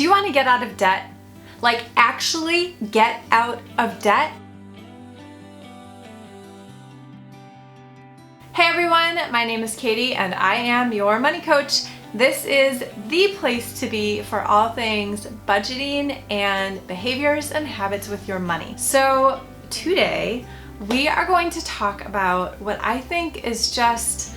Do you want to get out of debt? Like actually get out of debt? Hey everyone, my name is Katie and I am your money coach. This is the place to be for all things budgeting and behaviors and habits with your money. So today we are going to talk about what I think is just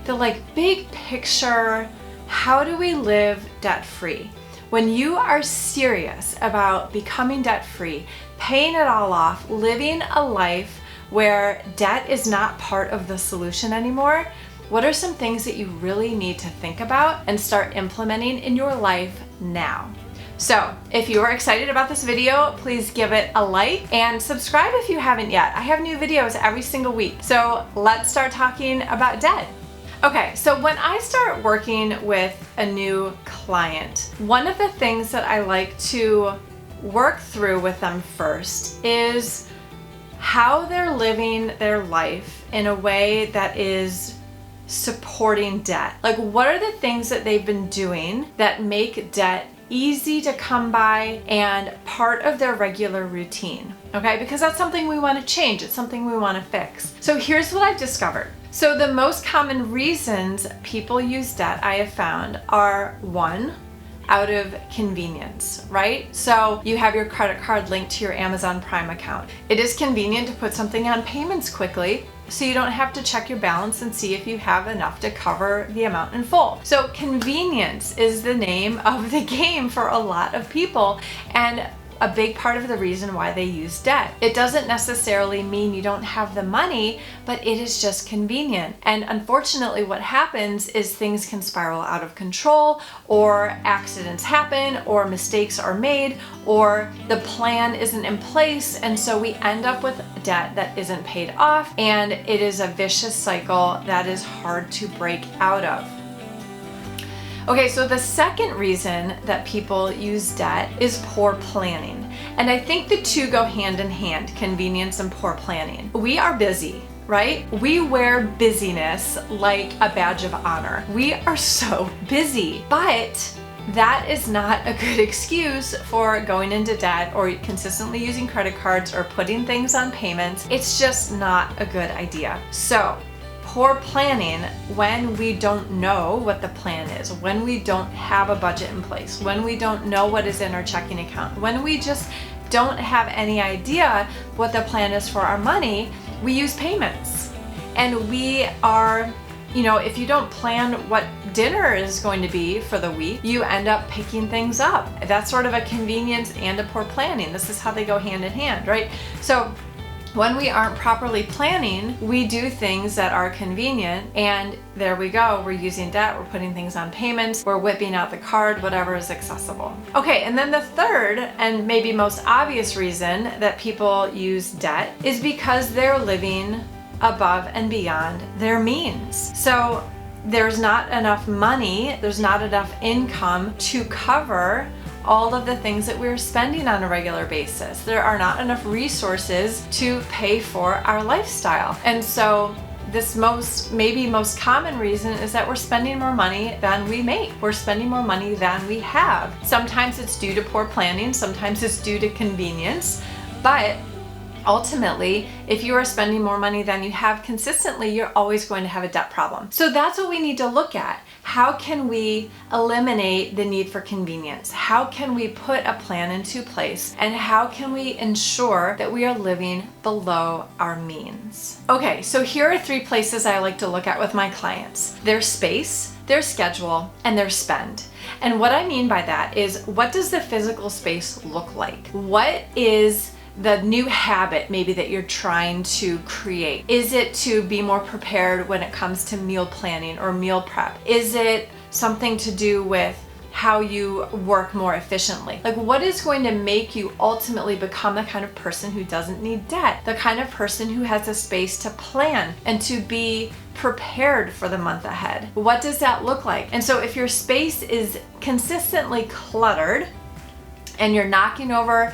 the big picture, how do we live debt-free? When you are serious about becoming debt-free, paying it all off, living a life where debt is not part of the solution anymore, what are some things that you really need to think about and start implementing in your life now? So if you are excited about this video, please give it a like and subscribe if you haven't yet. I have new videos every single week. So let's start talking about debt. Okay, so when I start working with a new client, one of the things that I like to work through with them first is how they're living their life in a way that is supporting debt. Like, what are the things that they've been doing that make debt easy to come by and part of their regular routine? Okay, because that's something we want to change. It's something we want to fix. So here's what I've discovered. So the most common reasons people use debt, I have found, are one, out of convenience, right? So you have your credit card linked to your Amazon Prime account. It is convenient to put something on payments quickly, so you don't have to check your balance and see if you have enough to cover the amount in full. So convenience is the name of the game for a lot of people, and a big part of the reason why they use debt. It doesn't necessarily mean you don't have the money, but it is just convenient. And unfortunately, what happens is things can spiral out of control, or accidents happen, or mistakes are made, or the plan isn't in place, and so we end up with debt that isn't paid off, and it is a vicious cycle that is hard to break out of. Okay, so the second reason that people use debt is poor planning. And I think the two go hand in hand, convenience and poor planning. We are busy, right? We wear busyness like a badge of honor. We are so busy, but that is not a good excuse for going into debt or consistently using credit cards or putting things on payments. It's just not a good idea. So, poor planning, when we don't know what the plan is, when we don't have a budget in place, when we don't know what is in our checking account, when we just don't have any idea what the plan is for our money, we use payments. And we are, if you don't plan what dinner is going to be for the week, you end up picking things up. That's sort of a convenience and a poor planning. This is how they go hand in hand, right? So when we aren't properly planning, we do things that are convenient, and there we go. We're using debt, we're putting things on payments, we're whipping out the card, whatever is accessible. Okay, and then the third and maybe most obvious reason that people use debt is because they're living above and beyond their means. So there's not enough money, there's not enough income to cover all of the things that we're spending on a regular basis. There are not enough resources to pay for our lifestyle. And so this maybe most common reason is that we're spending more money than we make. We're spending more money than we have. Sometimes it's due to poor planning, sometimes it's due to convenience, but ultimately, if you are spending more money than you have consistently, you're always going to have a debt problem. So that's what we need to look at. How can we eliminate the need for convenience? How can we put a plan into place? And how can we ensure that we are living below our means? Okay, so here are 3 places I like to look at with my clients: their space, their schedule, and their spend. And what I mean by that is, what does the physical space look like? What is the new habit maybe that you're trying to create? Is it to be more prepared when it comes to meal planning or meal prep? Is it something to do with how you work more efficiently? Like, what is going to make you ultimately become the kind of person who doesn't need debt? The kind of person who has a space to plan and to be prepared for the month ahead? What does that look like? And so if your space is consistently cluttered, and you're knocking over,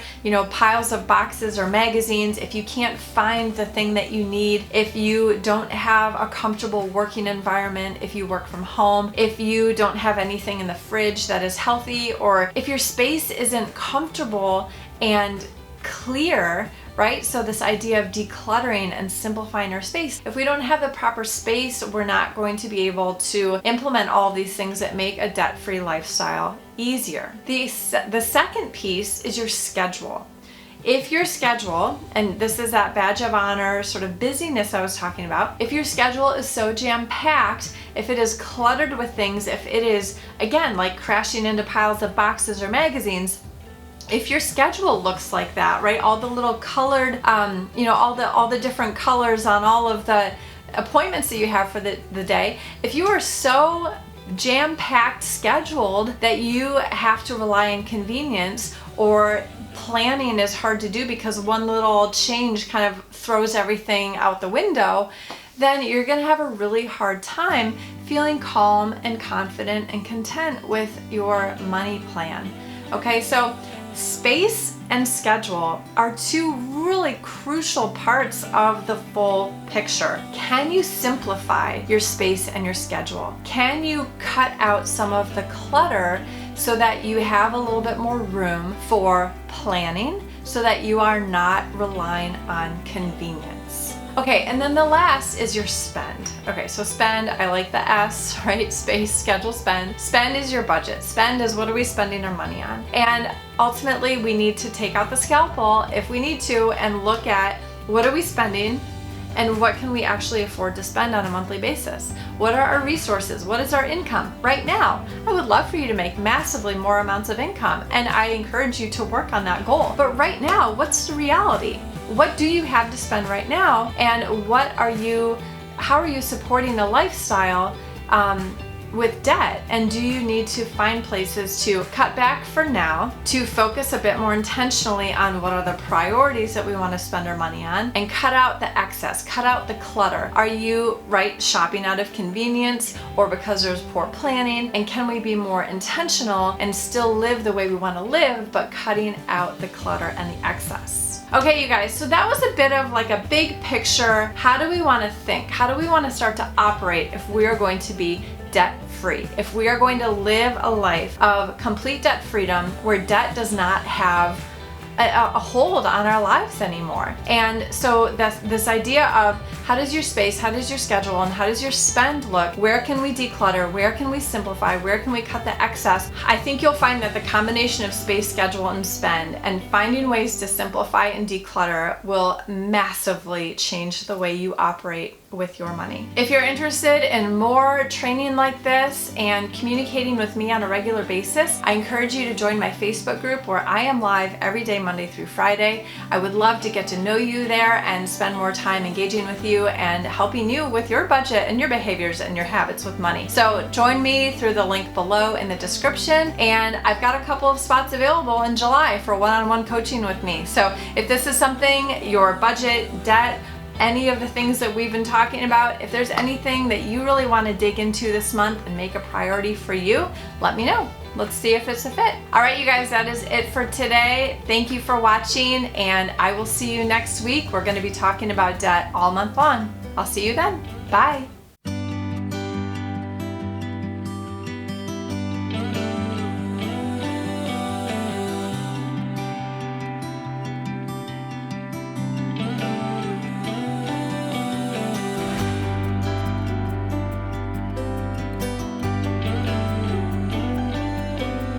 piles of boxes or magazines, if you can't find the thing that you need, if you don't have a comfortable working environment, if you work from home, if you don't have anything in the fridge that is healthy, or if your space isn't comfortable and clear, right? So this idea of decluttering and simplifying our space. If we don't have the proper space, we're not going to be able to implement all of these things that make a debt-free lifestyle easier. The second piece is your schedule. If your schedule, and this is that badge of honor sort of busyness I was talking about, if your schedule is so jam-packed, if it is cluttered with things, if it is, again, like crashing into piles of boxes or magazines, if your schedule looks like that, right, all the little colored, all the different colors on all of the appointments that you have for the day, if you are so jam-packed scheduled that you have to rely on convenience, or planning is hard to do because one little change kind of throws everything out the window, then you're going to have a really hard time feeling calm and confident and content with your money plan. Okay, so space and schedule are two really crucial parts of the full picture. Can you simplify your space and your schedule? Can you cut out some of the clutter so that you have a little bit more room for planning, so that you are not relying on convenience? Okay, and then the last is your spend. Okay, so spend, I like the S, right? Space, schedule, spend. Spend is your budget. Spend is what are we spending our money on? And ultimately, we need to take out the scalpel if we need to and look at what are we spending and what can we actually afford to spend on a monthly basis? What are our resources? What is our income? Right now, I would love for you to make massively more amounts of income, and I encourage you to work on that goal. But right now, what's the reality? What do you have to spend right now, and how are you supporting a lifestyle with debt? And do you need to find places to cut back for now, to focus a bit more intentionally on what are the priorities that we want to spend our money on, and cut out the excess, cut out the clutter? Are you shopping out of convenience or because there's poor planning? And can we be more intentional and still live the way we want to live, but cutting out the clutter and the excess? Okay, you guys, so that was a bit of like a big picture. How do we want to think? How do we want to start to operate if we are going to be debt-free? If we are going to live a life of complete debt freedom where debt does not have a hold on our lives anymore. And so that's this idea of how does your space, how does your schedule, and how does your spend look? Where can we declutter? Where can we simplify? Where can we cut the excess? I think you'll find that the combination of space, schedule, and spend, and finding ways to simplify and declutter will massively change the way you operate with your money. If you're interested in more training like this and communicating with me on a regular basis, I encourage you to join my Facebook group where I am live every day, Monday through Friday. I would love to get to know you there and spend more time engaging with you and helping you with your budget and your behaviors and your habits with money. So join me through the link below in the description, and I've got a couple of spots available in July for one-on-one coaching with me. So if this is something, your budget, debt, any of the things that we've been talking about, if there's anything that you really want to dig into this month and make a priority for you, let me know. Let's see if it's a fit. All right, you guys, that is it for today. Thank you for watching, and I will see you next week. We're going to be talking about debt all month long. I'll see you then. Bye.